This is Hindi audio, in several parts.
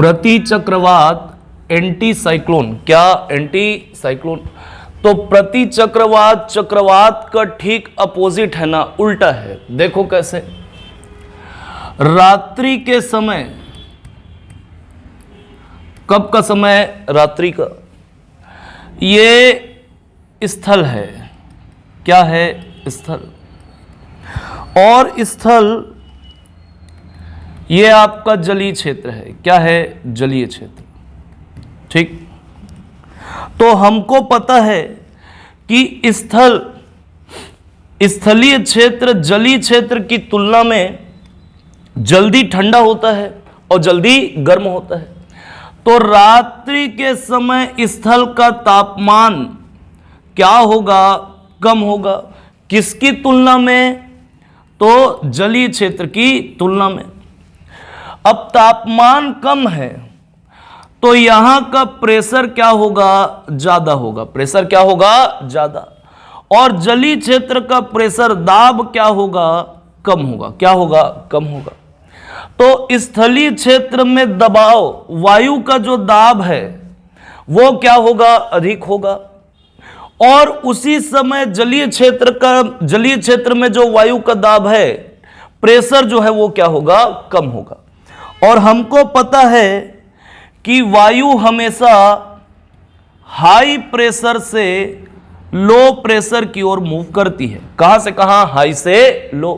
प्रति चक्रवात एंटी साइक्लोन, क्या एंटी साइक्लोन? तो प्रति चक्रवात चक्रवात का ठीक अपोजिट है ना, उल्टा है। देखो कैसे, रात्रि के समय, कब का समय? रात्रि का। ये स्थल है, क्या है? स्थल। और स्थल ये आपका जलीय क्षेत्र है, क्या है? जलीय क्षेत्र। ठीक, तो हमको पता है कि स्थलीय क्षेत्र जलीय क्षेत्र की तुलना में जल्दी ठंडा होता है और जल्दी गर्म होता है। तो रात्रि के समय स्थल का तापमान क्या होगा? कम होगा। किसकी तुलना में? तो जलीय क्षेत्र की तुलना में। अब तापमान कम है तो यहां का प्रेशर क्या होगा? ज्यादा होगा। प्रेशर क्या होगा? ज्यादा। और जलीय क्षेत्र का प्रेशर, दाब क्या होगा? कम होगा। क्या होगा? कम होगा। तो स्थलीय क्षेत्र में दबाव, वायु का जो दाब है वो क्या होगा? अधिक होगा। और उसी समय जलीय क्षेत्र में जो वायु का दाब है, प्रेशर जो है वो क्या होगा? कम होगा। और हमको पता है कि वायु हमेशा हाई प्रेशर से लो प्रेशर की ओर मूव करती है। कहां से कहां? हाई से लो।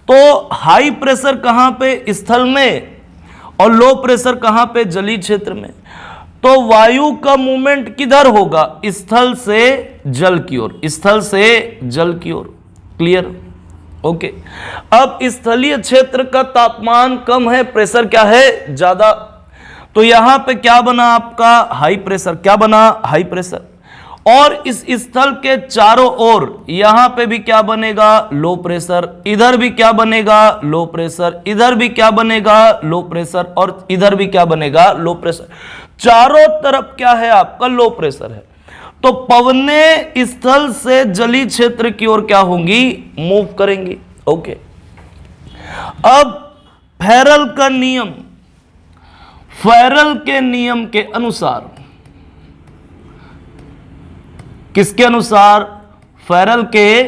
तो हाई प्रेशर कहां पे? स्थल में। और लो प्रेशर कहां पे? जलीय क्षेत्र में। तो वायु का मूवमेंट किधर होगा? स्थल से जल की ओर, स्थल से जल की ओर। क्लियर? ओके। अब स्थलीय क्षेत्र का तापमान कम है, प्रेशर क्या है? ज्यादा। तो यहां पे क्या बना आपका? High pressure. क्या बना? High pressure. और इस स्थल के चारों ओर यहां पे भी क्या बनेगा? Low pressure. इधर भी क्या बनेगा? Low pressure. इधर भी क्या बनेगा? Low pressure. और इधर भी क्या बनेगा? Low pressure. चारों तरफ क्या है आपका? लो प्रेशर है। तो पवनें स्थल से जलीय क्षेत्र की ओर क्या होंगी? मूव करेंगी। ओके। अब फेरल का नियम, फेरल के नियम के अनुसार, किसके अनुसार? फेरल के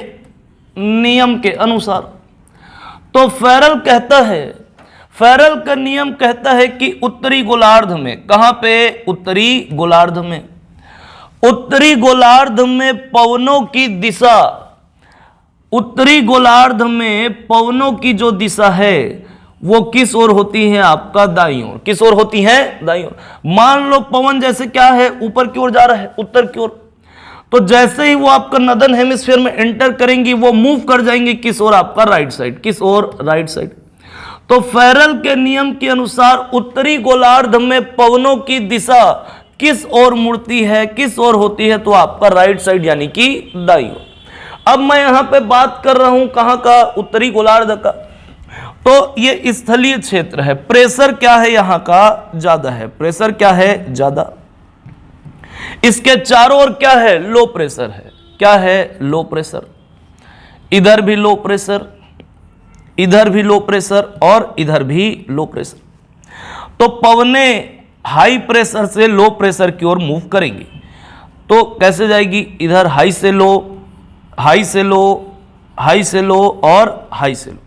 नियम के अनुसार। तो फेरल कहता है, फेरल का नियम कहता है कि उत्तरी गोलार्ध में, कहां पे? उत्तरी गोलार्ध में। उत्तरी गोलार्ध में पवनों की दिशा, उत्तरी गोलार्ध में पवनों की जो दिशा है वो किस ओर होती है आपका? दाईं ओर। किस ओर होती है? दाईं ओर। मान लो पवन जैसे क्या है? ऊपर की ओर जा रहा है, उत्तर की ओर। तो जैसे ही वो आपका नदन हेमिस्फीयर में एंटर करेंगी वो मूव कर जाएंगी किस ओर? आपका राइट साइड। किस ओर? Right side. तो फेरल के नियम के अनुसार उत्तरी गोलार्ध में पवनों की दिशा किस ओर मुड़ती है? किस ओर होती है? तो आपका राइट साइड, यानी कि दाईं ओर। अब मैं यहां पे बात कर रहा हूं कहां का? उत्तरी गोलार्ध का। तो ये स्थलीय क्षेत्र है। प्रेशर क्या है यहां का? ज्यादा है। प्रेशर क्या है? ज्यादा। इसके चारों ओर क्या है? लो प्रेशर है। क्या है? Low pressure. इधर भी लो प्रेशर, इधर भी लो प्रेशर और इधर भी लो प्रेशर। तो पवनें हाई प्रेशर से लो प्रेशर की ओर मूव करेंगी। तो कैसे जाएगी? इधर हाई से लो, हाई से लो, हाई से लो और हाई से लो।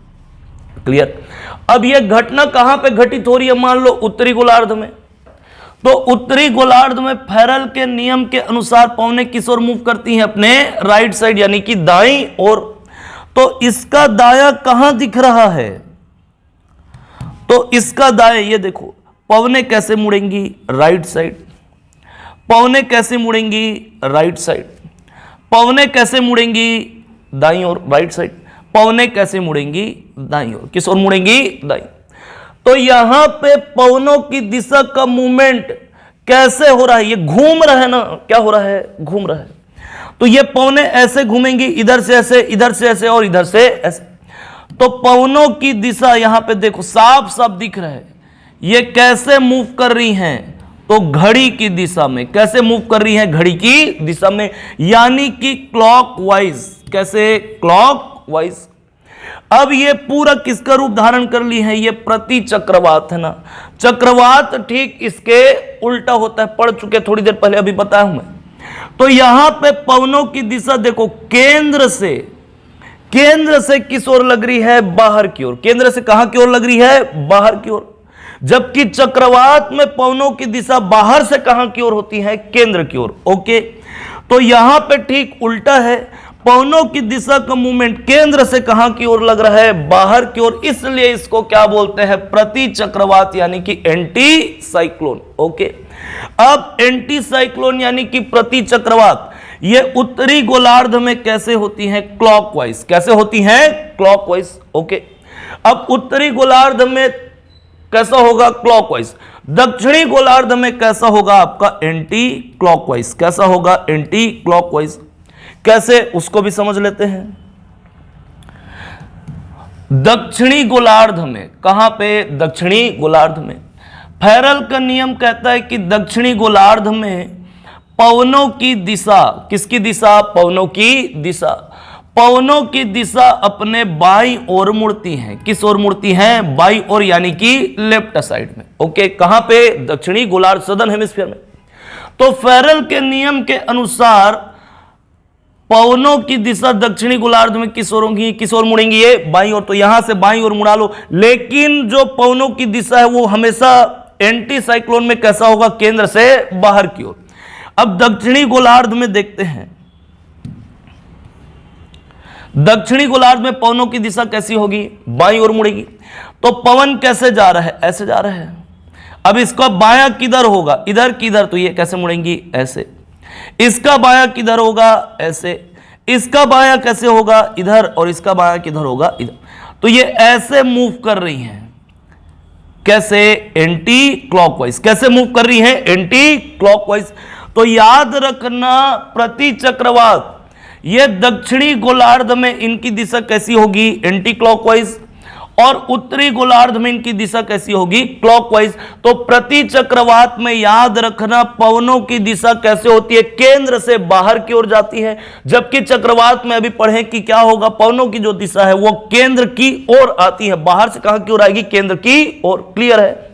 क्लियर? अब यह घटना कहां पे घटित हो रही है? मान लो उत्तरी गोलार्ध में। तो उत्तरी गोलार्ध में फेरल के नियम के अनुसार पवनें किस ओर मूव करती हैं? अपने राइट साइड, यानी कि दाईं ओर। तो इसका दायां कहां दिख रहा है? तो इसका दाएं, ये देखो, पवनें कैसे मुड़ेंगी? Right side. पवनें कैसे मुड़ेंगी? Right side. पवनें कैसे मुड़ेंगी? दाईं ओर, राइट साइड। पवनें कैसे मुड़ेंगी? दाईं ओर। किस ओर मुड़ेंगी? दाईं। तो यहां पे पवनों की दिशा का मूवमेंट कैसे हो रहा है? ये घूम रहा है ना? क्या हो रहा है? घूम रहा है। तो ये पवनें ऐसे घूमेंगी, इधर से ऐसे, इधर से ऐसे और इधर से ऐसे। तो पवनों की दिशा यहां पे देखो साफ साफ दिख रहा है। ये कैसे मूव कर रही हैं? तो घड़ी की दिशा में। कैसे मूव कर रही हैं? घड़ी की दिशा में, यानी कि क्लॉकवाइज। कैसे? क्लॉकवाइज। अब ये पूरा किसका रूप धारण कर ली है, ये प्रति चक्रवात है ना। चक्रवात ठीक इसके उल्टा होता है, पढ़ चुके थोड़ी देर पहले, अभी बताया हूं मैं। तो यहां पे पवनों की दिशा देखो, केंद्र से किस ओर लग रही है, बाहर की ओर। केंद्र से कहां की ओर लग रही है, बाहर की ओर। जबकि चक्रवात में पवनों की दिशा बाहर से कहां की ओर होती है, केंद्र की ओर। ओके, तो यहां पे ठीक उल्टा है, पवनों की दिशा का मूवमेंट केंद्र से कहां की ओर लग रहा है, बाहर की ओर। इसलिए इसको क्या बोलते हैं, प्रति चक्रवात यानी कि एंटी साइक्लोन। ओके, अब एंटी साइक्लोन यानी कि प्रति चक्रवात ये उत्तरी गोलार्ध में कैसे होती हैं, क्लॉकवाइज। कैसे होती हैं, क्लॉकवाइज। ओके, अब उत्तरी गोलार्ध में कैसा होगा, क्लॉकवाइज। दक्षिणी गोलार्ध में कैसा होगा आपका, एंटी क्लॉकवाइज। कैसा होगा, एंटी क्लॉकवाइज। कैसे, उसको भी समझ लेते हैं। दक्षिणी गोलार्ध में, कहां पे, दक्षिणी गोलार्ध में फैरल का नियम कहता है कि दक्षिणी गोलार्ध में पवनों की दिशा, किसकी दिशा, पवनों की दिशा। पवनों की दिशा अपने बाईं ओर मुड़ती है। किस ओर मुड़ती है, बाईं ओर, यानी कि लेफ्ट साइड में। ओके, कहां पे, दक्षिणी गोलार्ध, सदर्न हेमिस्फीयर में। तो फैरल के नियम के अनुसार पवनों की दिशा दक्षिणी गोलार्ध में किस ओर होंगी, किस ओर मुड़ेंगी, ये बाईं ओर। तो यहां से बाईं ओर मुड़ा लो। लेकिन जो पवनों की दिशा है वो हमेशा एंटी साइक्लोन में कैसा होगा, केंद्र से बाहर की ओर। अब दक्षिणी गोलार्ध में देखते हैं, दक्षिणी गोलार्ध में पवनों की दिशा कैसी होगी, बाईं ओर मुड़ेगी। तो पवन कैसे जा रहा है, ऐसे जा रहा है। अब इसका बायां किधर होगा, इधर किधर, तो ये कैसे मुड़ेंगी, ऐसे। इसका बायां किधर होगा, ऐसे। इसका बायां कैसे होगा, इधर, और इसका बायां किधर होगा, इधर। तो ये ऐसे मूव कर रही हैं, कैसे, एंटी क्लॉकवाइज। कैसे मूव कर रही हैं, एंटी क्लॉकवाइज। तो याद रखना, प्रति चक्रवात ये दक्षिणी गोलार्ध में इनकी दिशा कैसी होगी, एंटी क्लॉकवाइज, और उत्तरी गोलार्ध में इनकी दिशा कैसी होगी, क्लॉकवाइज। तो प्रति चक्रवात में याद रखना पवनों की दिशा कैसे होती है, केंद्र से बाहर की ओर जाती है। जबकि चक्रवात में अभी पढ़ें कि क्या होगा, पवनों की जो दिशा है वो केंद्र की ओर आती है। बाहर से कहां की ओर आएगी, केंद्र की ओर। क्लियर है।